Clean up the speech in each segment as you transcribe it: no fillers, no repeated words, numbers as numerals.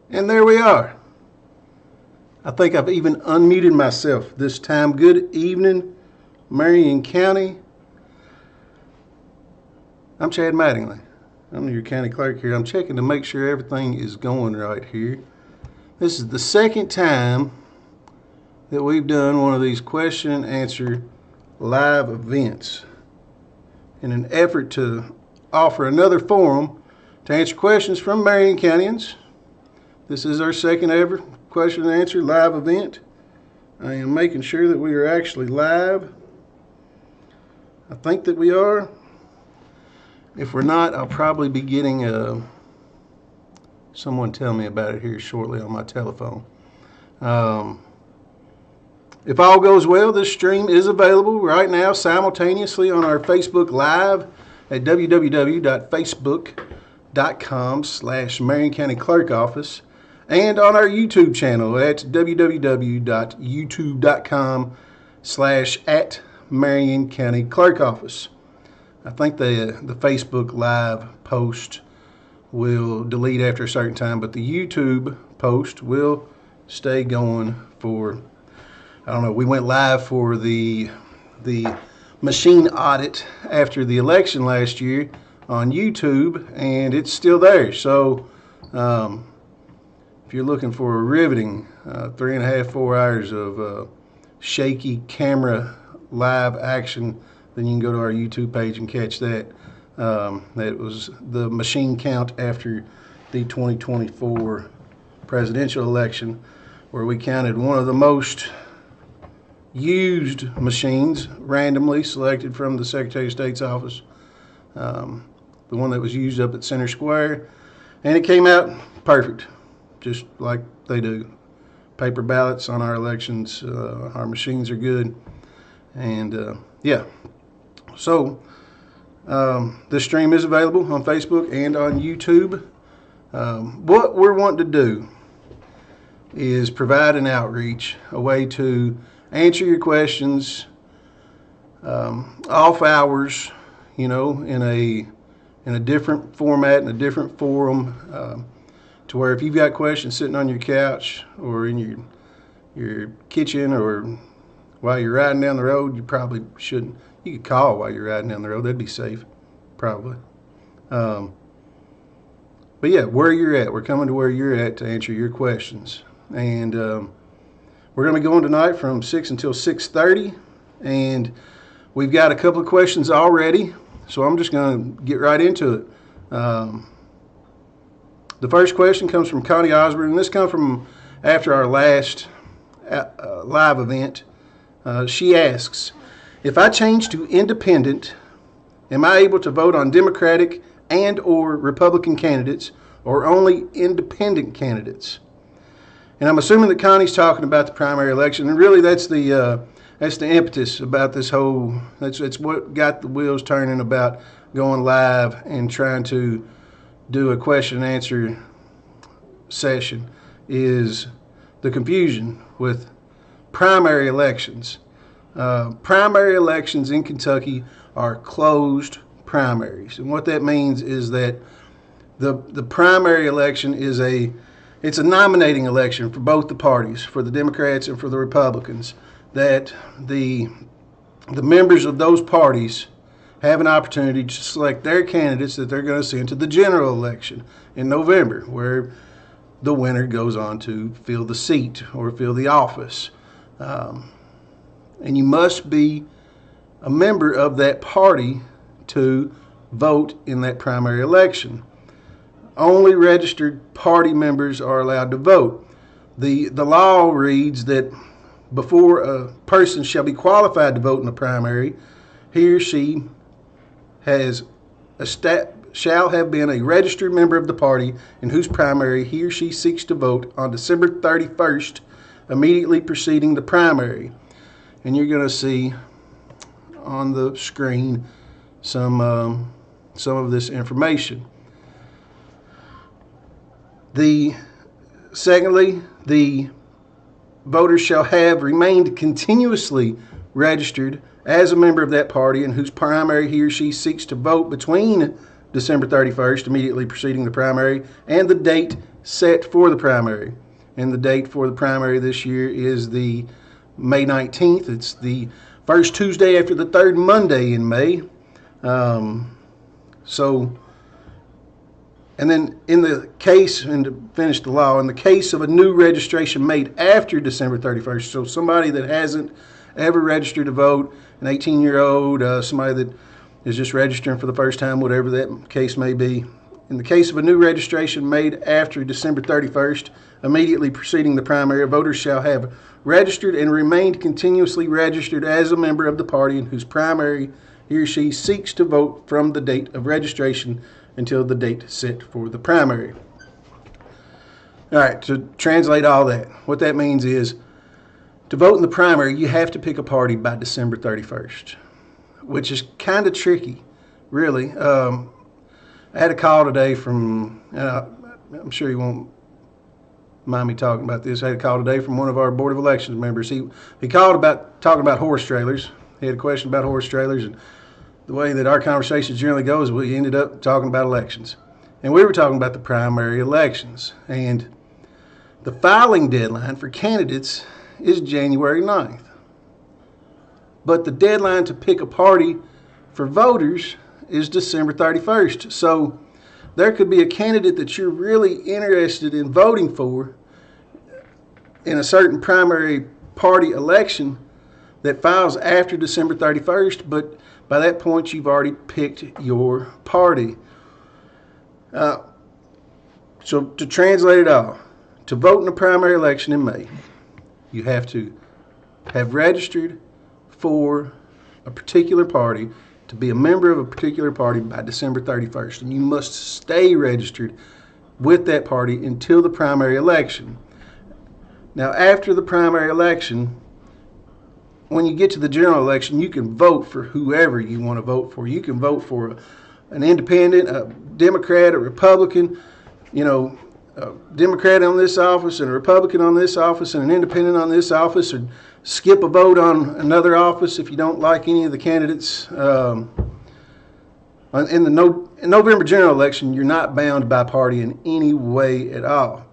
And there we are. I think I've even unmuted myself this time. Good evening, Marion County. I'm Chad Mattingly. I'm your county clerk here. I'm checking to make sure everything is going right here. This is the second time that we've done one of these question and answer live events in an effort to offer another forum to answer questions from Marion Countyans. This is our second ever question and answer live event. I am making sure that we are actually live. I think that we are. If we're not, I'll probably be getting someone tell me about it here shortly on my telephone. If all goes well, this stream is available right now simultaneously on our Facebook Live at www.facebook.com/Marion County Clerk Office and on our YouTube channel at www.youtube.com/@Marion County Clerk Office. I think the Facebook Live post will delete after a certain time, but the YouTube post will stay going for, I don't know, we went live for the machine audit after the election last year on YouTube, and it's still there. So if you're looking for a riveting 3.5, 4 hours of shaky camera live action, then you can go to our YouTube page and catch that. That was the machine count after the 2024 presidential election, where we counted one of the most used machines randomly selected from the Secretary of State's office, the one that was used up at Center Square, and it came out perfect, just like they do. Paper ballots on our elections, our machines are good, and yeah. So this stream is available on Facebook and on YouTube. What we're wanting to do is provide an outreach, a way to answer your questions off hours, you know, in a different format, in a different forum, to where if you've got questions sitting on your couch or in your kitchen or while you're riding down the road, you probably shouldn't. You could call while you're riding down the road. That'd be safe, probably. But yeah, where you're at. We're coming to where you're at to answer your questions. And we're going to be going tonight from 6 until 6:30. And we've got a couple of questions already. So I'm just going to get right into it. The first question comes from Connie Osborne. And this comes from after our last live event. She asks, if I change to independent, am I able to vote on Democratic and or Republican candidates or only independent candidates? And I'm assuming that Connie's talking about the primary election, and really that's the that's the impetus about this whole. That's what got the wheels turning about going live and trying to do a question and answer session, is the confusion with primary elections. Primary elections in Kentucky are closed primaries, and what that means is that the primary election is it's a nominating election for both the parties, for the Democrats and for the Republicans, that the members of those parties have an opportunity to select their candidates that they're going to send to the general election in November, where the winner goes on to fill the seat or fill the office. And you must be a member of that party to vote in that primary election. Only registered party members are allowed to vote. The law reads that before a person shall be qualified to vote in a primary, he or she shall have been a registered member of the party in whose primary he or she seeks to vote on December 31st, immediately preceding the primary. And you're going to see on the screen some of this information. Secondly, the voters shall have remained continuously registered as a member of that party in whose primary he or she seeks to vote between December 31st, immediately preceding the primary, and the date set for the primary. And the date for the primary this year is the May 19th. It's the first Tuesday after the third Monday in May. And then in the case, and to finish the law, in the case of a new registration made after December 31st, so somebody that hasn't ever registered to vote, an 18-year-old, somebody that is just registering for the first time, whatever that case may be. In the case of a new registration made after December 31st, immediately preceding the primary, voters shall have registered and remained continuously registered as a member of the party in whose primary he or she seeks to vote from the date of registration until the date set for the primary. All right, to translate all that, what that means is to vote in the primary, you have to pick a party by December 31st, which is kind of tricky, really. I had a call today from, I'm sure you won't mind me talking about this. I had a call today from one of our Board of Elections members. He called talking about horse trailers. He had a question about horse trailers, and the way that our conversations generally go is we ended up talking about elections. And we were talking about the primary elections. And the filing deadline for candidates is January 9th. But the deadline to pick a party for voters is December 31st. So there could be a candidate that you're really interested in voting for in a certain primary party election that files after December 31st, but by that point you've already picked your party. So to translate it all, to vote in a primary election in May, you have to have registered for a particular party, to be a member of a particular party by December 31st, and you must stay registered with that party until the primary election. Now, after the primary election, when you get to the general election, you can vote for whoever you want to vote for. You can vote for an independent, a Democrat, a Republican, a Democrat on this office and a Republican on this office and an independent on this office, or skip a vote on another office if you don't like any of the candidates. In the November general election, you're not bound by party in any way at all.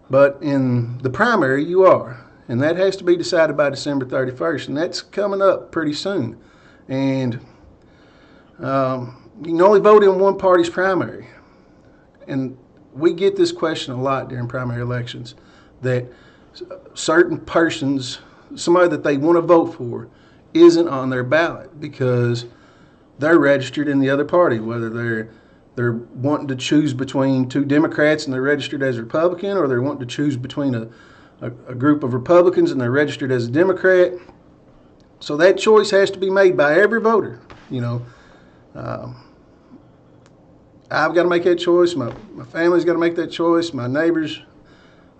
But in the primary, you are. And that has to be decided by December 31st. And that's coming up pretty soon. And you can only vote in one party's primary. And we get this question a lot during primary elections, that certain persons, somebody that they want to vote for, isn't on their ballot because they're registered in the other party, whether they're wanting to choose between two Democrats and they're registered as a Republican, or they're wanting to choose between a group of Republicans and they're registered as a Democrat. So that choice has to be made by every voter. I've got to make that choice. My family's got to make that choice. My neighbors.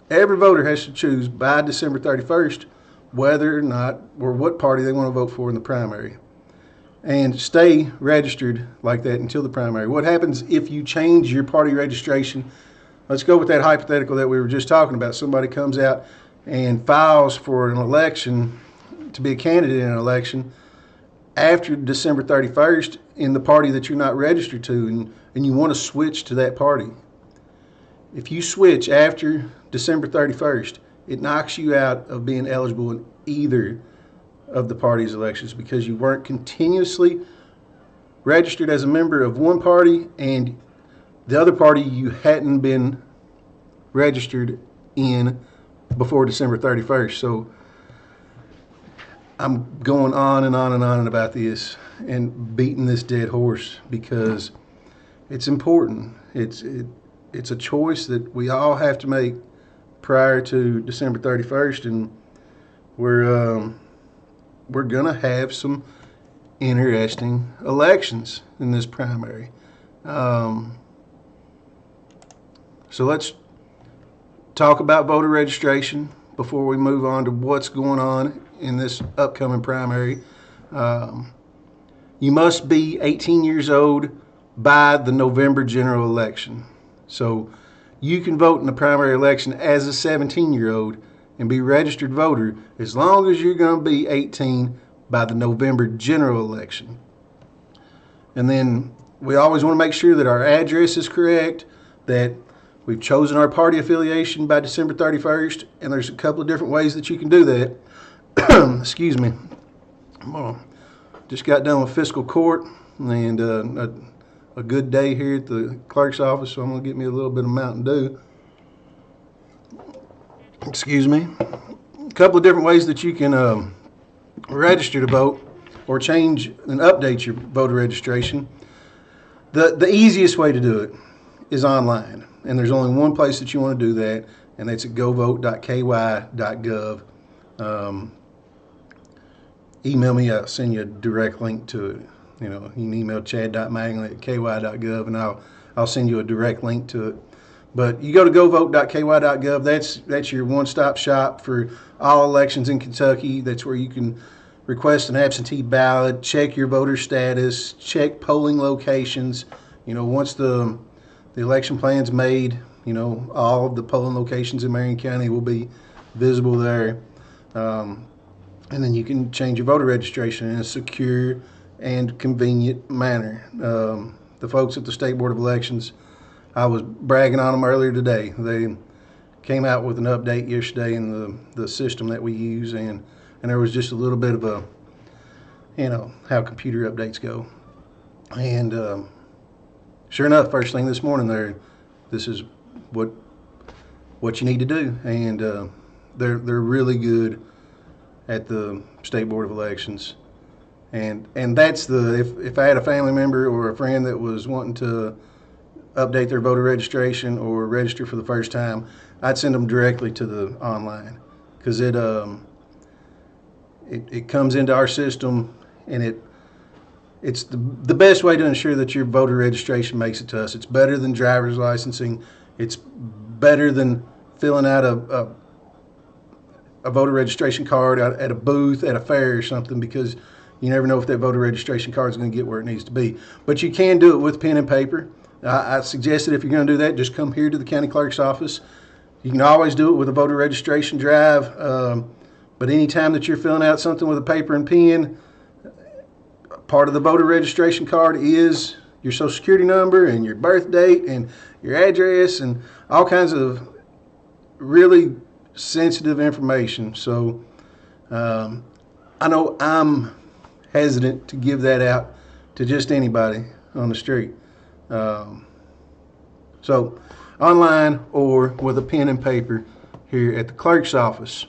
Every voter has to choose by December 31st whether or not or what party they want to vote for in the primary, and stay registered like that until the primary. What happens if you change your party registration? Let's go with that hypothetical that we were just talking about. Somebody comes out and files for an election to be a candidate in an election after December 31st in the party that you're not registered to, and you want to switch to that party. If you switch after December 31st, it knocks you out of being eligible in either of the party's elections because you weren't continuously registered as a member of one party, and the other party you hadn't been registered in before December 31st. So I'm going on and on and on about this and beating this dead horse because it's important. It's a choice that we all have to make prior to December 31st, and we're gonna have some interesting elections in this primary. So let's talk about voter registration before we move on to what's going on in this upcoming primary. You must be 18 years old by the November general election. So you can vote in the primary election as a 17-year-old and be a registered voter as long as you're going to be 18 by the November general election. And then we always want to make sure that our address is correct, that we've chosen our party affiliation by December 31st, and there's a couple of different ways that you can do that. Excuse me. Just got done with fiscal court and a good day here at the clerk's office, so I'm going to get me a little bit of Mountain Dew. Excuse me. A couple of different ways that you can register to vote or change and update your voter registration. The easiest way to do it is online, and there's only one place that you want to do that, and that's at govote.ky.gov. Email me, I'll send you a direct link to it. You know, you can email chad.magley@ky.gov, and I'll send you a direct link to it. But you go to govote.ky.gov. That's your one-stop shop for all elections in Kentucky. That's where you can request an absentee ballot, check your voter status, check polling locations. You know, once the election plan's made, you know, all of the polling locations in Marion County will be visible there. And then you can change your voter registration in a secure and convenient manner. The folks at the State Board of Elections, I was bragging on them earlier today. They came out with an update yesterday in the system that we use, and there was just a little bit of a, you know, how computer updates go. And sure enough, first thing this morning, this is what you need to do, and they're really good at the State Board of Elections. And that's if I had a family member or a friend that was wanting to update their voter registration or register for the first time, I'd send them directly to the online, because it comes into our system, and it's the best way to ensure that your voter registration makes it to us. It's better than driver's licensing. It's better than filling out a voter registration card at a booth at a fair or something, because you never know if that voter registration card is going to get where it needs to be. But you can do it with pen and paper. I suggest that if you're going to do that, just come here to the county clerk's office. You can always do it with a voter registration drive, but anytime that you're filling out something with a paper and pen, part of the voter registration card is your social security number and your birth date and your address and all kinds of really sensitive information. So I know I'm hesitant to give that out to just anybody on the street. So online or with a pen and paper here at the clerk's office.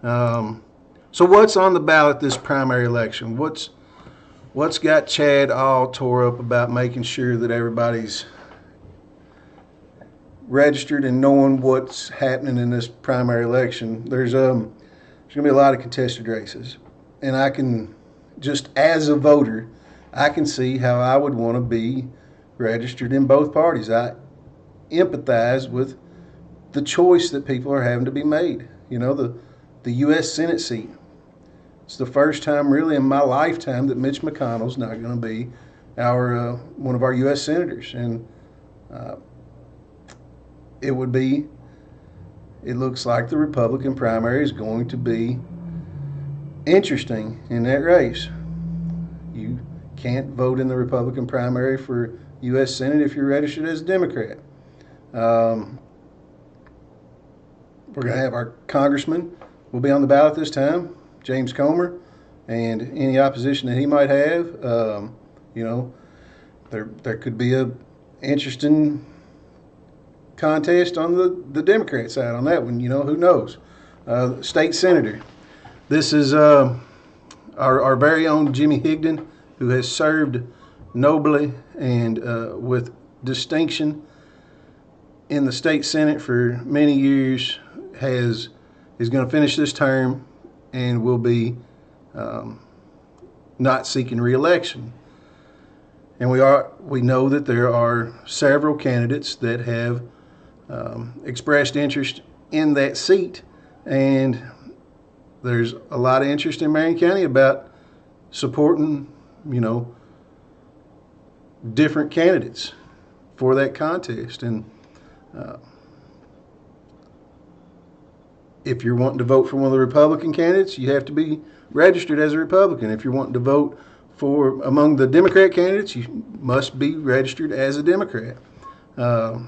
So what's on the ballot this primary election? What's got Chad all tore up about making sure that everybody's registered and knowing what's happening in this primary election? There's going to be a lot of contested races, and I can, just as a voter, I can see how I would want to be registered in both parties. I empathize with the choice that people are having to be made. You know, the U.S. Senate seat. It's the first time really in my lifetime that Mitch McConnell's not going to be our one of our U.S. senators, and it looks like the Republican primary is going to be interesting in that race. You can't vote in the Republican primary for U.S. Senate if you're registered as a Democrat. We're going to have our congressman will be on the ballot this time, James Comer, and any opposition that he might have. There could be a interesting contest on the Democrat side on that one. Who knows? State senator. This is our very own Jimmy Higdon, who has served nobly and with distinction in the state Senate for many years. Is going to finish this term and will be not seeking re-election. And we know that there are several candidates that have expressed interest in that seat, and there's a lot of interest in Marion County about supporting, different candidates for that contest. And if you're wanting to vote for one of the Republican candidates, you have to be registered as a Republican. If you're wanting to vote for among the Democrat candidates, you must be registered as a Democrat. Our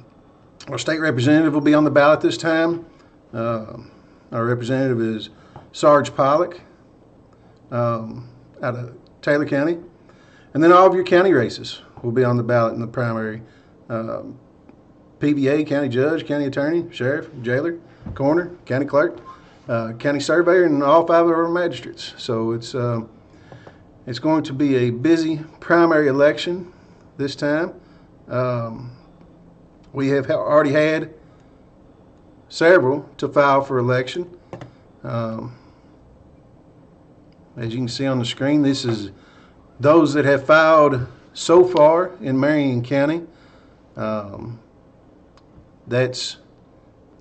state representative will be on the ballot this time. Our representative is Sarge Pollock out of Taylor County. And then all of your county races will be on the ballot in the primary. PVA, county judge, county attorney, sheriff, jailer, coroner, county clerk, county surveyor, and all 5 of our magistrates. So it's going to be a busy primary election this time. We have already had several to file for election. As you can see on the screen, this is those that have filed so far in Marion County. That's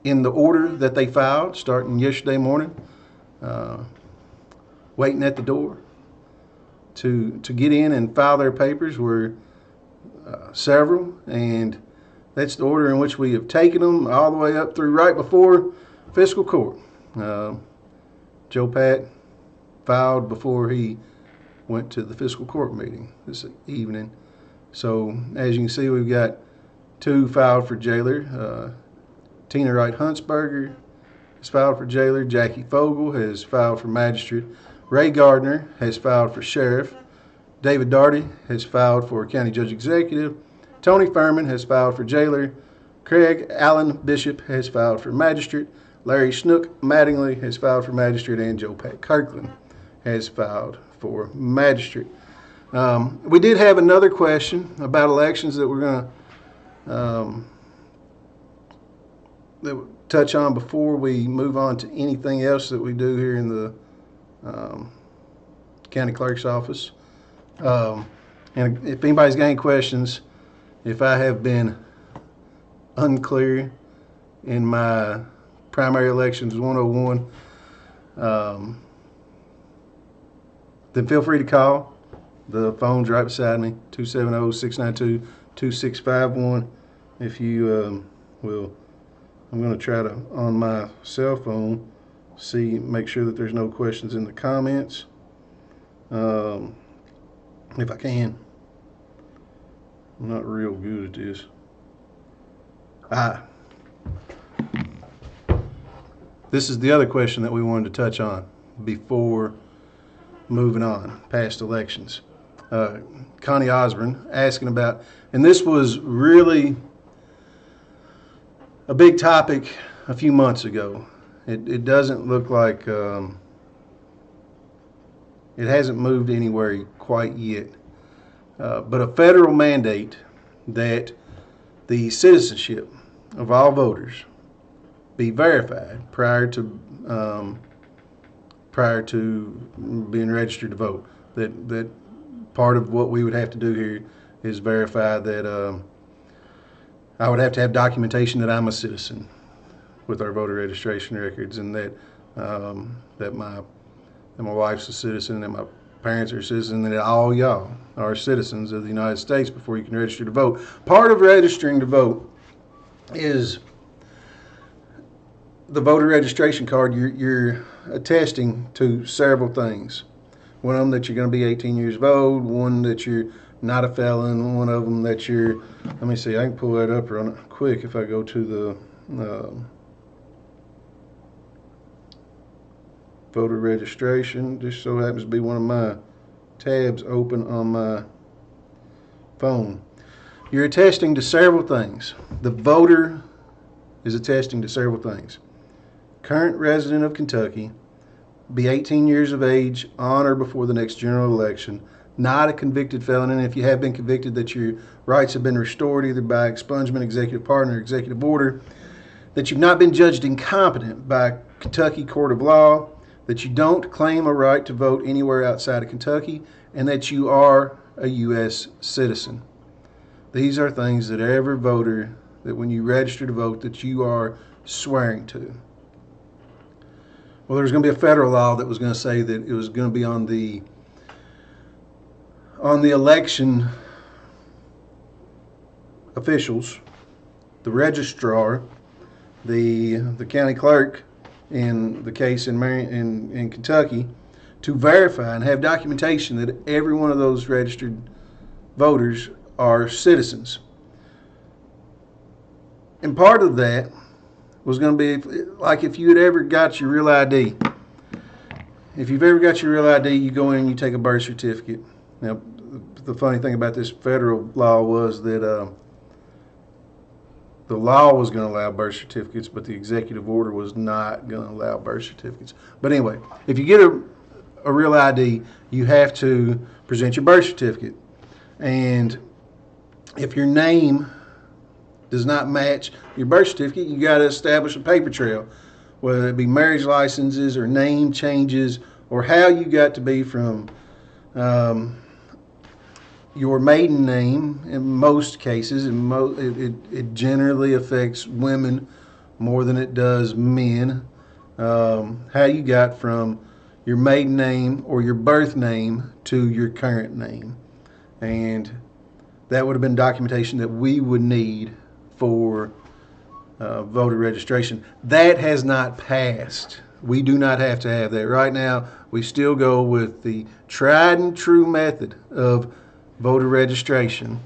in the order that they filed, starting yesterday morning. Waiting at the door to get in and file their papers were several, and that's the order in which we have taken them all the way up through right before fiscal court. Joe Pat filed before he went to the fiscal court meeting this evening. So as you can see, we've got 2 filed for jailer. Tina Wright Huntsberger has filed for jailer. Jackie Fogel has filed for magistrate. Ray Gardner has filed for sheriff. David Darty has filed for county judge executive. Tony Furman has filed for jailer. Craig Allen Bishop has filed for magistrate. Larry Snook Mattingly has filed for magistrate, and Joe Pat Kirkland has filed for magistrate. We did have another question about elections that we're going to touch on before we move on to anything else that we do here in the county clerk's office. And if anybody's got any questions, if I have been unclear in my primary elections 101, then feel free to call. The phone's right beside me, 270-692-2651. If you will, I'm going to try to, on my cell phone, make sure that there's no questions in the comments. If I can. I'm not real good at this. This is the other question that we wanted to touch on before moving on past elections. Connie Osborne asking about, and this was really a big topic a few months ago. It doesn't look like it hasn't moved anywhere quite yet. But a federal mandate that the citizenship of all voters be verified prior to being registered to vote. That part of what we would have to do here is verify that I would have to have documentation that I'm a citizen with our voter registration records, and that that my wife's a citizen, that my parents are citizens, and that all y'all are citizens of the United States before you can register to vote. Part of registering to vote is the voter registration card. You're attesting to several things. One of them that you're going to be 18 years old, one that you're not a felon, one of them that you're, let me see, I can pull that up real quick if I go to the voter registration. Just so happens to be one of my tabs open on my phone. You're attesting to several things. The voter is attesting to several things. Current resident of Kentucky, be 18 years of age on or before the next general election, not a convicted felon, and if you have been convicted, that your rights have been restored either by expungement, executive pardon, or executive order, that you've not been judged incompetent by a Kentucky court of law, that you don't claim a right to vote anywhere outside of Kentucky, and that you are a U.S. citizen. These are things that every voter, that when you register to vote, that you are swearing to. Well, there's going to be a federal law that was going to say that it was going to be on the election officials, the registrar, the county clerk in the case in Kentucky, to verify and have documentation that every one of those registered voters are citizens. And part of that was going to be like if you had ever got your real ID. If you've ever got your real ID, you go in and you take a birth certificate. Now, the funny thing about this federal law was that the law was going to allow birth certificates, but the executive order was not going to allow birth certificates. But anyway, if you get a real ID, you have to present your birth certificate. And if your name does not match your birth certificate, you got to establish a paper trail, whether it be marriage licenses or name changes, or how you got to be from your maiden name. In most cases, it generally affects women more than it does men. How you got from your maiden name or your birth name to your current name. And that would have been documentation that we would need for voter registration. That has not passed. We do not have to have that. Right now, we still go with the tried and true method of voter registration,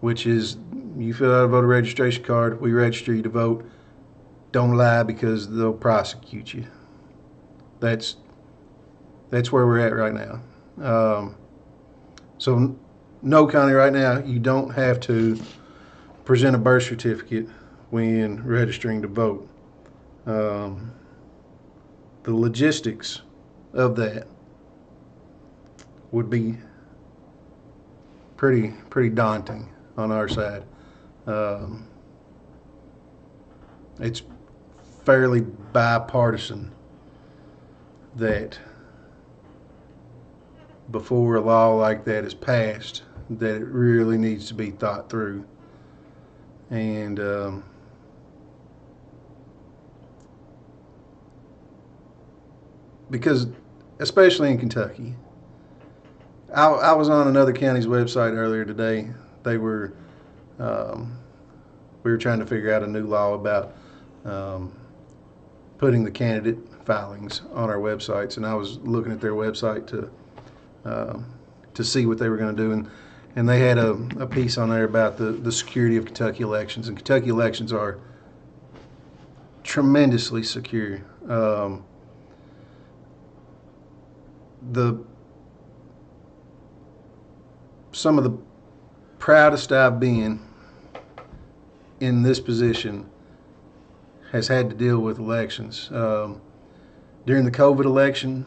which is you fill out a voter registration card, we register you to vote. Don't lie, because they'll prosecute you. That's where we're at right now. So no, Connie, right now you don't have to present a birth certificate when registering to vote. The logistics of that would be pretty daunting on our side. It's fairly bipartisan that before a law like that is passed, that it really needs to be thought through. And because especially in Kentucky, I was on another county's website earlier today. They were we were trying to figure out a new law about putting the candidate filings on our websites, and I was looking at their website to see what they were going to do, and they had a piece on there about the security of Kentucky elections, and Kentucky elections are tremendously secure. Some of the proudest I've been in this position has had to deal with elections. During the COVID election,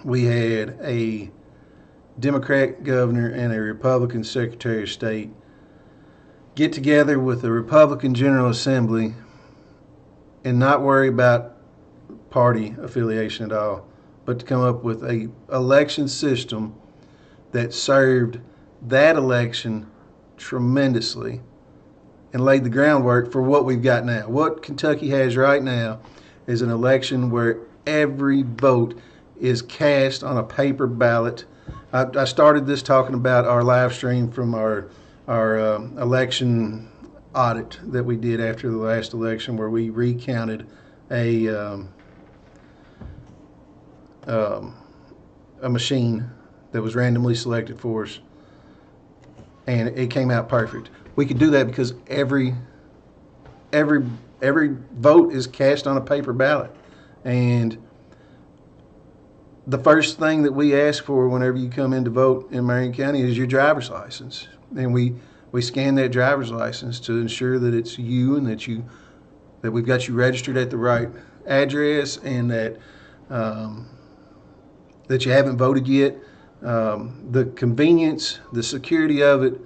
we had a Democrat governor and a Republican Secretary of State get together with the Republican General Assembly and not worry about party affiliation at all, but to come up with a election system that served that election tremendously and laid the groundwork for what we've got now. What Kentucky has right now is an election where every vote is cast on a paper ballot. I started this talking about our live stream from our election audit that we did after the last election, where we recounted a machine that was randomly selected for us, and it came out perfect. We could do that because every vote is cast on a paper ballot, and the first thing that we ask for whenever you come in to vote in Marion County is your driver's license, and we scan that driver's license to ensure that it's you and that we've got you registered at the right address, and that that you haven't voted yet. The convenience, the security of it,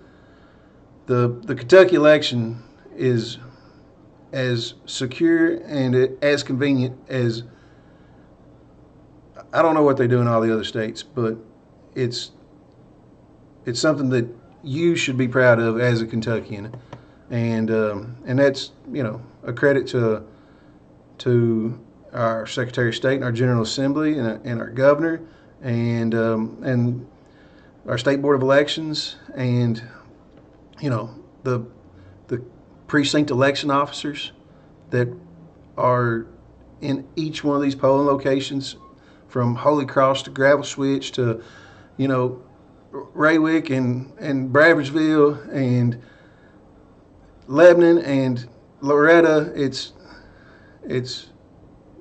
the Kentucky election is as secure and as convenient as, I don't know what they do in all the other states, but it's something that you should be proud of as a Kentuckian, and that's, you know, a credit to our Secretary of State and our General Assembly and our governor and our State Board of Elections, and, you know, the precinct election officers that are in each one of these polling locations, from Holy Cross to Gravel Switch to, you know, Raywick and Bradfordsville and Lebanon and Loretta.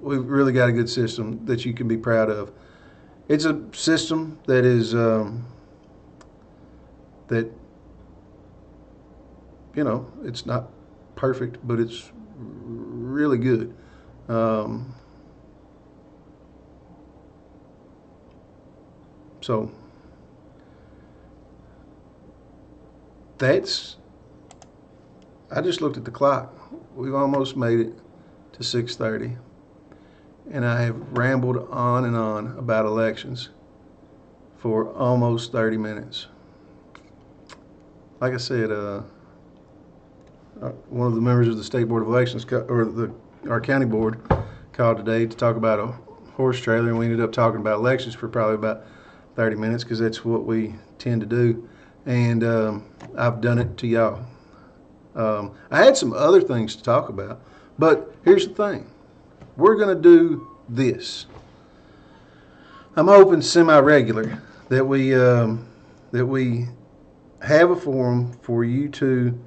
We've really got a good system that you can be proud of. It's a system that is that, you know, it's not perfect, but it's really good. So I just looked at the clock. We've almost made it to 6:30, and I have rambled on and on about elections for almost 30 minutes. Like I said, one of the members of the State Board of Elections, our county board, called today to talk about a horse trailer, and we ended up talking about elections for probably about 30 minutes because that's what we tend to do, and I've done it to y'all. I had some other things to talk about, but here's the thing. We're going to do this. I'm hoping semi-regular that we have a forum for you to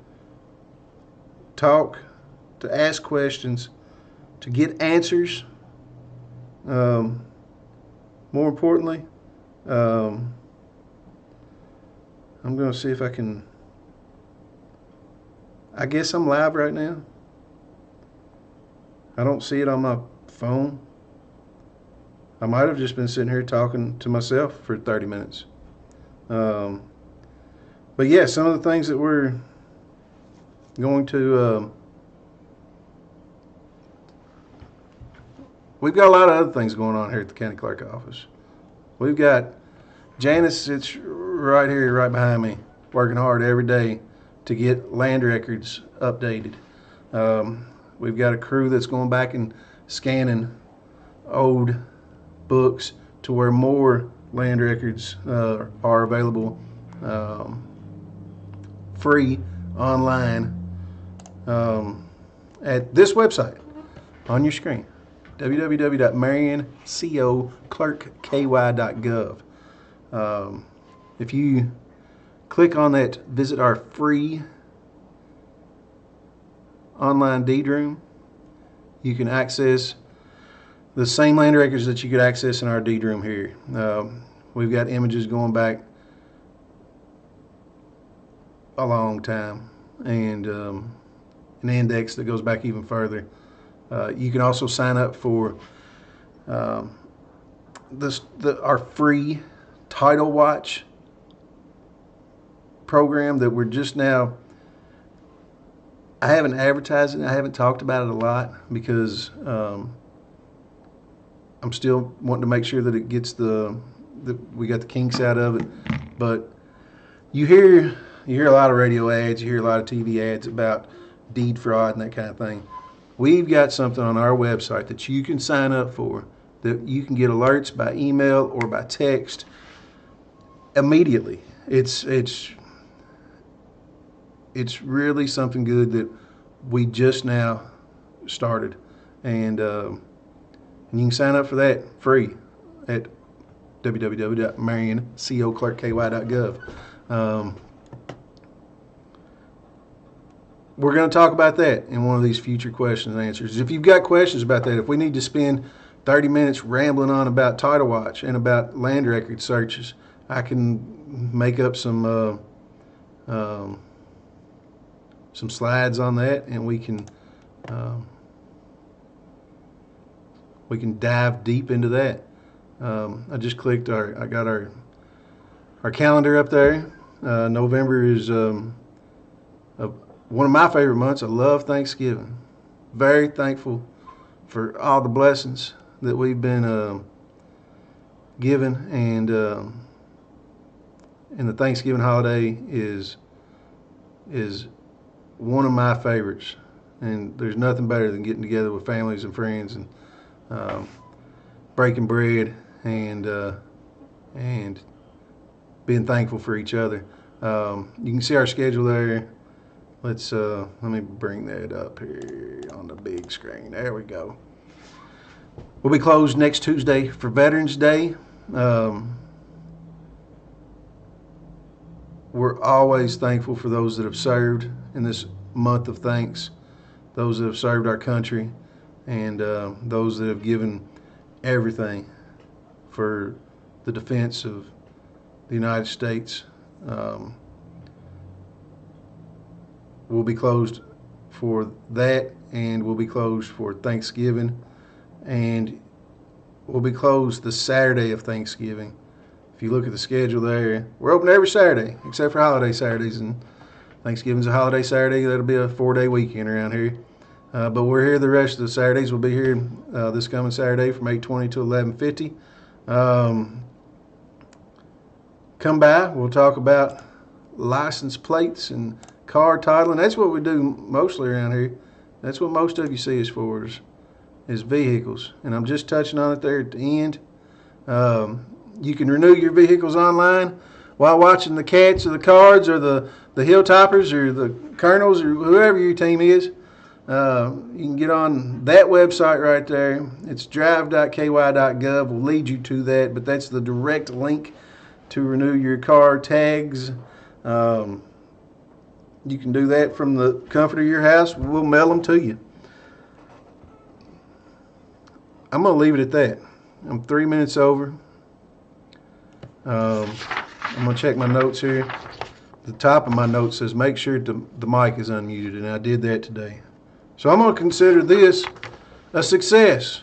talk, to ask questions, to get answers. More importantly, I'm going to see if I can. I guess I'm live right now. I don't see it on my phone. I might have just been sitting here talking to myself for 30 minutes. But yeah, some of the things that we're going to, we've got a lot of other things going on here at the county clerk office. We've got Janice sits right here, right behind me, working hard every day to get land records updated. We've got a crew that's going back and scanning old books to where more land records are available free online at this website on your screen, www.marioncoclerkky.gov. If you click on that, visit our free online deed room, you can access the same land records that you could access in our deed room here. We've got images going back a long time, and an index that goes back even further. You can also sign up for our free Title Watch program that we're just now. I haven't advertised it. I haven't talked about it a lot because I'm still wanting to make sure that it gets we got the kinks out of it. But you hear a lot of radio ads, you hear a lot of TV ads about deed fraud and that kind of thing. We've got something on our website that you can sign up for that you can get alerts by email or by text immediately. It's really something good that we just now started, and you can sign up for that free at www.marioncoclerkky.gov. We're going to talk about that in one of these future questions and answers. If you've got questions about that, if we need to spend 30 minutes rambling on about Title Watch and about land record searches, I can make up some slides on that, and we can dive deep into that. I just clicked I got our calendar up there. November is one of my favorite months. I love Thanksgiving. Very thankful for all the blessings that we've been given, and the Thanksgiving holiday is one of my favorites. And there's nothing better than getting together with families and friends and breaking bread and being thankful for each other. You can see our schedule there. Let me bring that up here on the big screen. There we go. We'll be closed next Tuesday for Veterans Day. We're always thankful for those that have served in this month of thanks, those that have served our country, and those that have given everything for the defense of the United States. We'll be closed for that, and we'll be closed for Thanksgiving, and we'll be closed the Saturday of Thanksgiving. If you look at the schedule there, we're open every Saturday except for holiday Saturdays, and Thanksgiving's a holiday Saturday. That'll be a 4-day weekend around here. But we're here the rest of the Saturdays. We'll be here this coming Saturday from 8:20 to 11:50. Come by. We'll talk about license plates and car titling. That's what we do mostly around here. That's what most of you see us for is vehicles. And I'm just touching on it there at the end. You can renew your vehicles online while watching the Cats or the Cards or the Hilltoppers or the Colonels or whoever your team is. You can get on that website right there. It's drive.ky.gov. Will lead you to that, but that's the direct link to renew your car tags. You can do that from the comfort of your house. We'll mail them to you. I'm going to leave it at that. I'm 3 minutes over. I'm going to check my notes here. The top of my notes says make sure the mic is unmuted, and I did that today. So I'm going to consider this a success.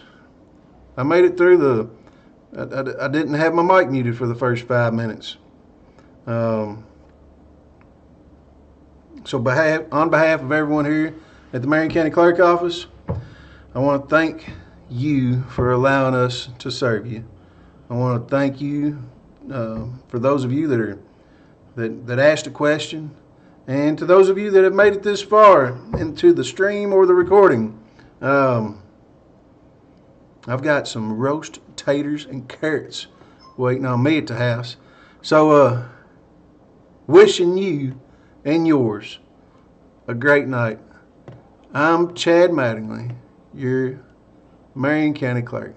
I made it through I didn't have my mic muted for the first 5 minutes. So on behalf of everyone here at the Marion County Clerk Office, I want to thank you for allowing us to serve you. I want to thank you for those of you that asked a question, and to those of you that have made it this far into the stream or the recording. I've got some roast taters and carrots waiting on me at the house. So wishing you and yours a great night. I'm Chad Mattingly, your Marion County Clerk.